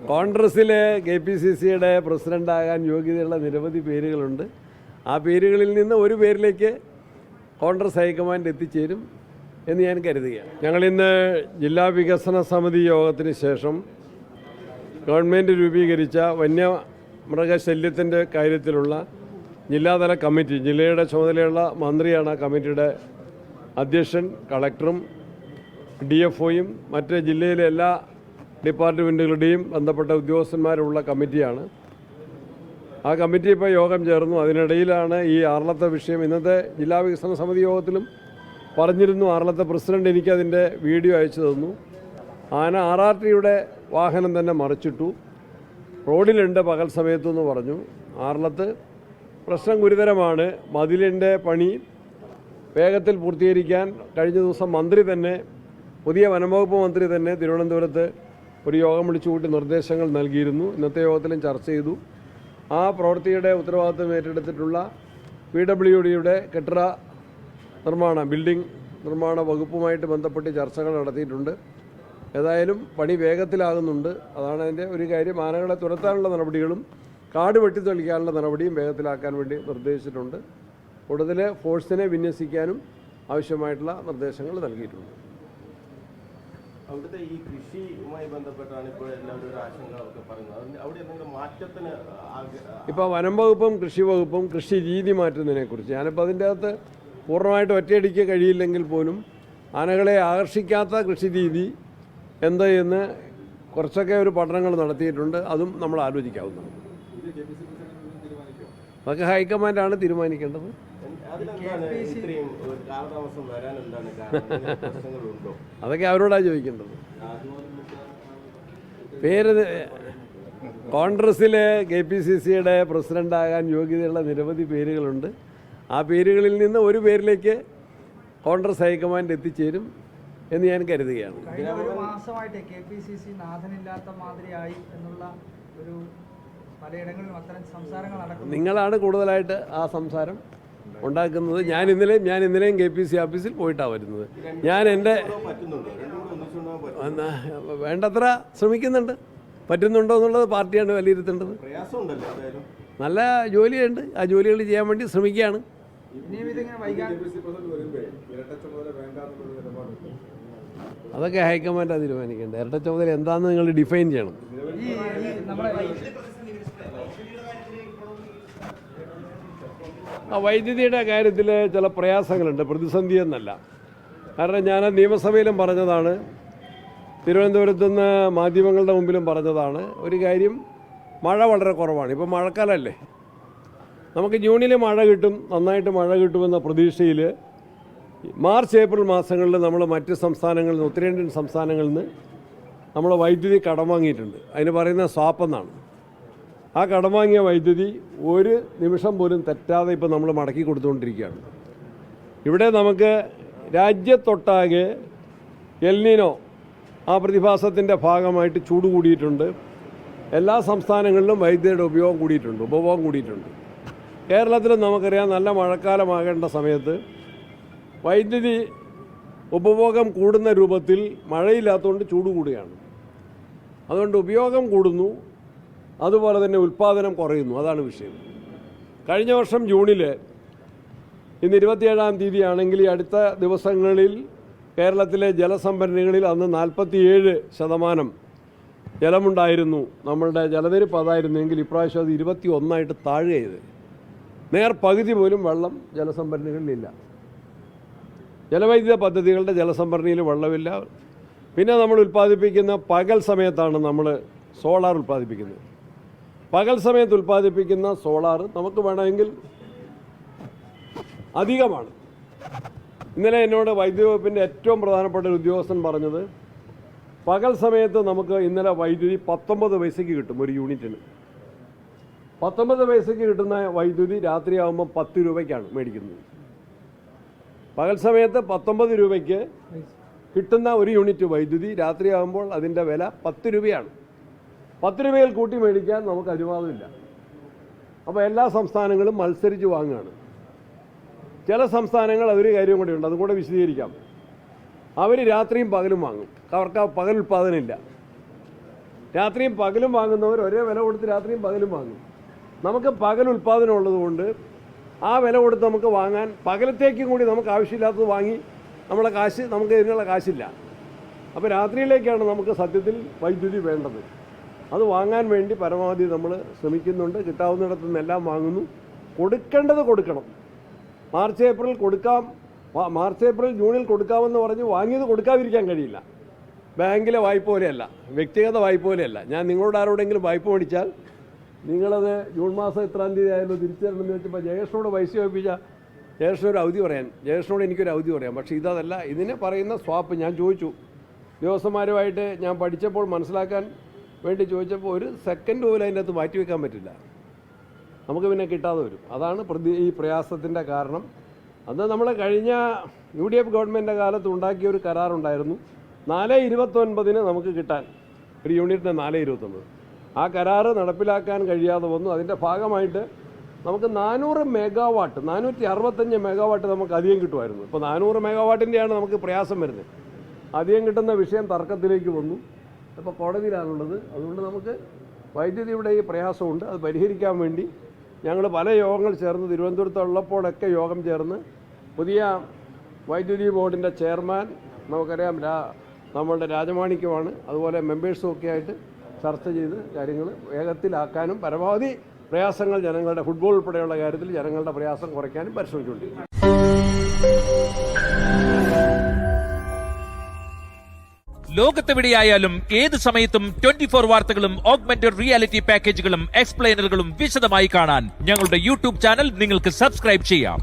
കോൺഗ്രസ്സിലെ KPCCയുടെ പ്രസിഡൻ്റാകാൻ യോഗ്യതയുള്ള നിരവധി പേരുകളുണ്ട്. ആ പേരുകളിൽ നിന്ന് ഒരു പേരിലേക്ക് കോൺഗ്രസ് ഹൈക്കമാൻഡ് എത്തിച്ചേരും എന്ന് ഞാൻ കരുതുകയാണ്. ഞങ്ങളിന്ന് ജില്ലാ വികസന സമിതി യോഗത്തിന് ശേഷം ഗവൺമെൻറ് രൂപീകരിച്ച വന്യമൃഗശല്യത്തിൻ്റെ കാര്യത്തിലുള്ള ജില്ലാതല കമ്മിറ്റി, ജില്ലയുടെ ചുമതലയുള്ള മന്ത്രിയാണ് ആ കമ്മിറ്റിയുടെ അധ്യക്ഷൻ, കളക്ടറും DFOയും മറ്റ് ജില്ലയിലെ എല്ലാ ഡിപ്പാർട്ട്മെൻറ്റുകളുടെയും ബന്ധപ്പെട്ട ഉദ്യോഗസ്ഥന്മാരുള്ള കമ്മിറ്റിയാണ്. ആ കമ്മിറ്റി ഇപ്പോൾ യോഗം ചേർന്നു. അതിനിടയിലാണ് ഈ ആർളത്തെ വിഷയം ഇന്നത്തെ ജില്ലാ വികസന സമിതി യോഗത്തിലും പറഞ്ഞിരുന്നു. ആർളത്തെ പ്രസിഡന്റ് എനിക്കതിൻ്റെ വീഡിയോ അയച്ചു തന്നു. ആന RRTയുടെ വാഹനം തന്നെ മറിച്ചിട്ടു, റോഡിലുണ്ട് പകൽ സമയത്തെന്ന് പറഞ്ഞു. ആർളത്ത് പ്രശ്നം ഗുരുതരമാണ്. മതിലിൻ്റെ പണി വേഗത്തിൽ പൂർത്തീകരിക്കാൻ കഴിഞ്ഞ ദിവസം മന്ത്രി തന്നെ, പുതിയ വനംവകുപ്പ് മന്ത്രി തന്നെ തിരുവനന്തപുരത്ത് ഒരു യോഗം വിളിച്ചുകൂട്ടി നിർദ്ദേശങ്ങൾ നൽകിയിരുന്നു. ഇന്നത്തെ യോഗത്തിലും ചർച്ച ചെയ്തു. ആ പ്രവൃത്തിയുടെ ഉത്തരവാദിത്വം ഏറ്റെടുത്തിട്ടുള്ള PWDയുടെ കെട്ടിട നിർമ്മാണ ബിൽഡിംഗ് നിർമ്മാണ വകുപ്പുമായിട്ട് ബന്ധപ്പെട്ട് ചർച്ചകൾ നടത്തിയിട്ടുണ്ട്. ഏതായാലും പണി വേഗത്തിലാകുന്നുണ്ട്. അതാണ് അതിൻ്റെ ഒരു കാര്യം. ആനകളെ തുരത്താനുള്ള നടപടികളും കാട് വെട്ടിത്തെളിക്കാനുള്ള നടപടിയും വേഗത്തിലാക്കാൻ വേണ്ടി നിർദ്ദേശിച്ചിട്ടുണ്ട്. കൂടുതൽ ഫോഴ്സിനെ വിന്യസിക്കാനും ആവശ്യമായിട്ടുള്ള നിർദ്ദേശങ്ങൾ നൽകിയിട്ടുണ്ട്. അവിടുത്തെ ഈ കൃഷിയുമായി ബന്ധപ്പെട്ടാണ് ഇപ്പോൾ എല്ലാവരും ഒരു ആശങ്ക ഒക്കെ പറയുന്നത്. അവിടെ എന്തെങ്കിലും മാറ്റത്തിന് ഇപ്പോൾ വനം വകുപ്പും കൃഷി വകുപ്പും കൃഷി രീതി മാറ്റുന്നതിനെക്കുറിച്ച് ഞാനിപ്പോൾ അതിൻ്റെ അകത്ത് പൂർണ്ണമായിട്ട് ഒറ്റയടിക്ക് കഴിയില്ലെങ്കിൽ പോലും ആനകളെ ആകർഷിക്കാത്ത കൃഷി രീതി എന്ത് എന്ന് കുറച്ചൊക്കെ ഒരു പഠനങ്ങൾ നടത്തിയിട്ടുണ്ട്. അതും നമ്മൾ ആലോചിക്കാവുന്നതാണ്. അതൊക്കെ ഹൈക്കമാൻഡാണ് തീരുമാനിക്കേണ്ടത്. അതൊക്കെ അവരോടാണ് ചോദിക്കേണ്ടത്. പേര് കോൺഗ്രസ്സിലെ KPCCയുടെ പ്രസിഡൻ്റാകാൻ യോഗ്യതയുള്ള നിരവധി പേരുകളുണ്ട്. ആ പേരുകളിൽ നിന്ന് ഒരു പേരിലേക്ക് കോൺഗ്രസ് ഹൈക്കമാൻഡ് എത്തിച്ചേരും എന്ന് ഞാൻ കരുതുകയാണ്. കഴിഞ്ഞ ഒരു മാസമായിട്ട് KPCC നാഥനില്ലാത്ത മാതിരിയായി എന്നുള്ള ഒരു പലയിടങ്ങളിലും അത്തരം സംസാരങ്ങൾ നടക്കുന്നു. നിങ്ങളാണ് കൂടുതലായിട്ട് ആ സംസാരം ഉണ്ടാക്കുന്നത്. ഞാൻ ഇന്നലെയും KPCC ഓഫീസിൽ പോയിട്ടാണ് വരുന്നത്. ഞാൻ എൻ്റെ വേണ്ടത്ര ശ്രമിക്കുന്നുണ്ട്. പറ്റുന്നുണ്ടോ എന്നുള്ളത് പാർട്ടിയാണ് വിലയിരുത്തേണ്ടത്. നല്ല ജോലിയുണ്ട്. ആ ജോലികൾ ചെയ്യാൻ വേണ്ടി ശ്രമിക്കുകയാണ്. അതൊക്കെ ഹൈക്കമാൻഡാണ് തീരുമാനിക്കേണ്ടത്. ഇരട്ട ചുമതല എന്താണെന്ന് നിങ്ങൾ ഡിഫൈൻ ചെയ്യണം. ആ വൈദ്യുതിയുടെ കാര്യത്തിൽ ചില പ്രയാസങ്ങളുണ്ട്, പ്രതിസന്ധി എന്നല്ല. കാരണം ഞാൻ നിയമസഭയിലും പറഞ്ഞതാണ്, തിരുവനന്തപുരത്ത് നിന്ന് മാധ്യമങ്ങളുടെ മുമ്പിലും പറഞ്ഞതാണ്. ഒരു കാര്യം, മഴ വളരെ കുറവാണ്. ഇപ്പോൾ മഴക്കാലമല്ലേ, നമുക്ക് ജൂണിൽ മഴ കിട്ടും, നന്നായിട്ട് മഴ കിട്ടുമെന്ന പ്രതീക്ഷയിൽ മാർച്ച് ഏപ്രിൽ മാസങ്ങളിൽ നമ്മൾ മറ്റ് സംസ്ഥാനങ്ങളിൽ നിന്ന്, ഉത്തരേന്ത്യൻ സംസ്ഥാനങ്ങളിൽ നിന്ന് നമ്മൾ വൈദ്യുതി കടം വാങ്ങിയിട്ടുണ്ട്. അതിന് പറയുന്ന സ്വാപ്പ് എന്നാണ്. ആ കടം വാങ്ങിയ വൈദ്യുതി ഒരു നിമിഷം പോലും തെറ്റാതെ ഇപ്പോൾ നമ്മൾ മടക്കി കൊടുത്തുകൊണ്ടിരിക്കുകയാണ്. ഇവിടെ നമുക്ക് രാജ്യത്തൊട്ടാകെ എൽനിനോ ആ പ്രതിഭാസത്തിൻ്റെ ഭാഗമായിട്ട് ചൂട് കൂടിയിട്ടുണ്ട്. എല്ലാ സംസ്ഥാനങ്ങളിലും വൈദ്യുതിയുടെ ഉപഭോഗം കൂടിയിട്ടുണ്ട്. കേരളത്തിൽ നമുക്കറിയാം, നല്ല മഴക്കാലമാകേണ്ട സമയത്ത് വൈദ്യുതി ഉപഭോഗം കൂടുന്ന രൂപത്തിൽ മഴയില്ലാത്തതുകൊണ്ട് ചൂട് കൂടുകയാണ്. അതുകൊണ്ട് ഉപയോഗം കൂടുന്നു, അതുപോലെ തന്നെ ഉൽപ്പാദനം കുറയുന്നു. അതാണ് വിഷയം. കഴിഞ്ഞ വർഷം ജൂണിൽ, ഇന്ന് 27-ാം തീയതി ആണെങ്കിൽ, ഈ അടുത്ത ദിവസങ്ങളിൽ കേരളത്തിലെ ജലസംഭരണികളിൽ അന്ന് 47% ജലമുണ്ടായിരുന്നു. നമ്മളുടെ ജലനിരപ്പ് അതായിരുന്നെങ്കിൽ ഇപ്രാവശ്യം അത് 21 താഴുകയത്. പകുതി പോലും വെള്ളം ജലസംഭരണികളിലില്ല. ജലവൈദ്യുത പദ്ധതികളുടെ ജലസംഭരണിയിൽ വെള്ളമില്ല. പിന്നെ നമ്മൾ ഉൽപ്പാദിപ്പിക്കുന്ന പകൽ സമയത്താണ് നമ്മൾ സോളാർ ഉൽപ്പാദിപ്പിക്കുന്നത്. പകൽ സമയത്ത് ഉൽപ്പാദിപ്പിക്കുന്ന സോളാർ നമുക്ക് വേണമെങ്കിൽ അധികമാണ്. ഇന്നലെ എന്നോട് വൈദ്യുതി വകുപ്പിൻ്റെ ഏറ്റവും പ്രധാനപ്പെട്ട ഒരു ഉദ്യോഗസ്ഥൻ പറഞ്ഞത്, പകൽ സമയത്ത് നമുക്ക് ഇന്നലെ വൈദ്യുതി 19 പൈസയ്ക്ക് കിട്ടും ഒരു യൂണിറ്റിന്. 19 പൈസയ്ക്ക് കിട്ടുന്ന വൈദ്യുതി രാത്രിയാകുമ്പോൾ 10 രൂപയ്ക്കാണ് മേടിക്കുന്നത്. പകൽ സമയത്ത് 19 രൂപയ്ക്ക് കിട്ടുന്ന ഒരു യൂണിറ്റ് വൈദ്യുതി രാത്രിയാകുമ്പോൾ അതിൻ്റെ വില 10 രൂപയാണ്. 10 രൂപയിൽ കൂട്ടി മേടിക്കാൻ നമുക്ക് അനുവാദമില്ല. അപ്പോൾ എല്ലാ സംസ്ഥാനങ്ങളും മത്സരിച്ച് വാങ്ങുകയാണ്. ചില സംസ്ഥാനങ്ങൾ അതൊരു കാര്യം കൂടെ ഉണ്ട്, അതും കൂടെ വിശദീകരിക്കാം. അവർ രാത്രിയും പകലും വാങ്ങും. അവർക്ക് പകൽ ഉൽപ്പാദനമില്ല. രാത്രിയും പകലും വാങ്ങുന്നവർ ഒരേ വില കൊടുത്ത് രാത്രിയും പകലും വാങ്ങും. നമുക്ക് പകൽ ഉൽപ്പാദനം ഉള്ളതുകൊണ്ട് ആ വില കൊടുത്ത് നമുക്ക് വാങ്ങാൻ പകലത്തേക്കും കൂടി നമുക്ക് ആവശ്യമില്ലാത്തത് വാങ്ങി നമ്മളെ കാശ് നമുക്ക് ഇതിനുള്ള കാശില്ല. അപ്പോൾ രാത്രിയിലേക്കാണ് നമുക്ക് സത്യത്തിൽ വൈദ്യുതി വേണ്ടത്. അത് വാങ്ങാൻ വേണ്ടി പരമാവധി നമ്മൾ ശ്രമിക്കുന്നുണ്ട്. കിട്ടാവുന്നിടത്തു നിന്നെല്ലാം വാങ്ങുന്നു. കൊടുക്കേണ്ടത് കൊടുക്കണം. മാർച്ച് ഏപ്രിൽ ജൂണിൽ കൊടുക്കാമെന്ന് പറഞ്ഞ് വാങ്ങിയത് കൊടുക്കാതിരിക്കാൻ കഴിയില്ല. ബാങ്കിലെ വായ്പ പോലെയല്ല, വ്യക്തിഗത വായ്പ പോലെയല്ല. ഞാൻ നിങ്ങളോട് ആരോടെങ്കിലും വായ്പ മേടിച്ചാൽ നിങ്ങളത് ജൂൺ മാസം എത്രാം തീയതി ആയാലും തിരിച്ചു തരണമെന്ന് വെച്ചപ്പോൾ ജയേഷിനോട് പൈസ ചോദിപ്പിച്ചാൽ ജയേഷിനൊരു അവധി പറയാൻ, ജയേഷിനോട് എനിക്കൊരു അവധി പറയാം. പക്ഷേ ഇതല്ല, ഇതിനെ പറയുന്ന സ്വാപ്പ്. ഞാൻ ചോദിച്ചു ഉദ്യോഗസ്ഥന്മാരുമായിട്ട്, ഞാൻ പഠിച്ചപ്പോൾ മനസ്സിലാക്കാൻ വേണ്ടി ചോദിച്ചപ്പോൾ ഒരു സെക്കൻഡ് പോലും അതിൻ്റെ അകത്ത് മാറ്റിവെക്കാൻ പറ്റില്ല. നമുക്ക് പിന്നെ കിട്ടാതെ വരും. അതാണ് ഈ പ്രയാസത്തിൻ്റെ കാരണം. അത് നമ്മൾ കഴിഞ്ഞ UDF ഗവൺമെൻറ്റിൻ്റെ കാലത്ത് ഉണ്ടാക്കിയ ഒരു കരാറുണ്ടായിരുന്നു. 4/29 നമുക്ക് കിട്ടാൻ, ഒരു യൂണിറ്റിന് 4/29. ആ കരാറ് നടപ്പിലാക്കാൻ കഴിയാതെ വന്നു. അതിൻ്റെ ഭാഗമായിട്ട് നമുക്ക് 400 മെഗാവാട്ട് 465 മെഗാവാട്ട് നമുക്ക് അധികം കിട്ടുമായിരുന്നു. ഇപ്പോൾ 400 മെഗാവാട്ടിൻ്റെയാണ് നമുക്ക് പ്രയാസം വരുന്നത്. അധികം കിട്ടുന്ന വിഷയം തർക്കത്തിലേക്ക് വന്നു. ഇപ്പോൾ കോടതിയിലാണുള്ളത്. അതുകൊണ്ട് നമുക്ക് വൈദ്യുതിയുടെ ഈ പ്രയാസമുണ്ട്. അത് പരിഹരിക്കാൻ വേണ്ടി ഞങ്ങൾ പല യോഗങ്ങൾ ചേർന്ന്, തിരുവനന്തപുരത്തുള്ളപ്പോഴൊക്കെ യോഗം ചേർന്ന് പുതിയ വൈദ്യുതി ബോർഡിൻ്റെ ചെയർമാൻ നമുക്കറിയാം നമ്മളുടെ രാജമാണിക്യമാണ്, അതുപോലെ മെമ്പേഴ്സും ഒക്കെ ആയിട്ട് ചർച്ച ചെയ്ത് കാര്യങ്ങൾ വേഗത്തിലാക്കാനും പരമാവധി പ്രയാസങ്ങൾ ജനങ്ങളുടെ, ഫുട്ബോൾ ഉൾപ്പെടെയുള്ള കാര്യത്തിൽ ജനങ്ങളുടെ പ്രയാസം കുറയ്ക്കാനും പരിശ്രമിച്ചുകൊണ്ടിരിക്കും. ലോകത്തെവിടെയായാലും ഏത് സമയത്തും 24 വാർത്തകളും ഓഗ്മെന്റഡ് റിയാലിറ്റി പാക്കേജുകളും എക്സ്പ്ലെയിനറുകളും വിശദമായി കാണാൻ ഞങ്ങളുടെ യൂട്യൂബ് ചാനൽ നിങ്ങൾക്ക് സബ്സ്ക്രൈബ് ചെയ്യാം.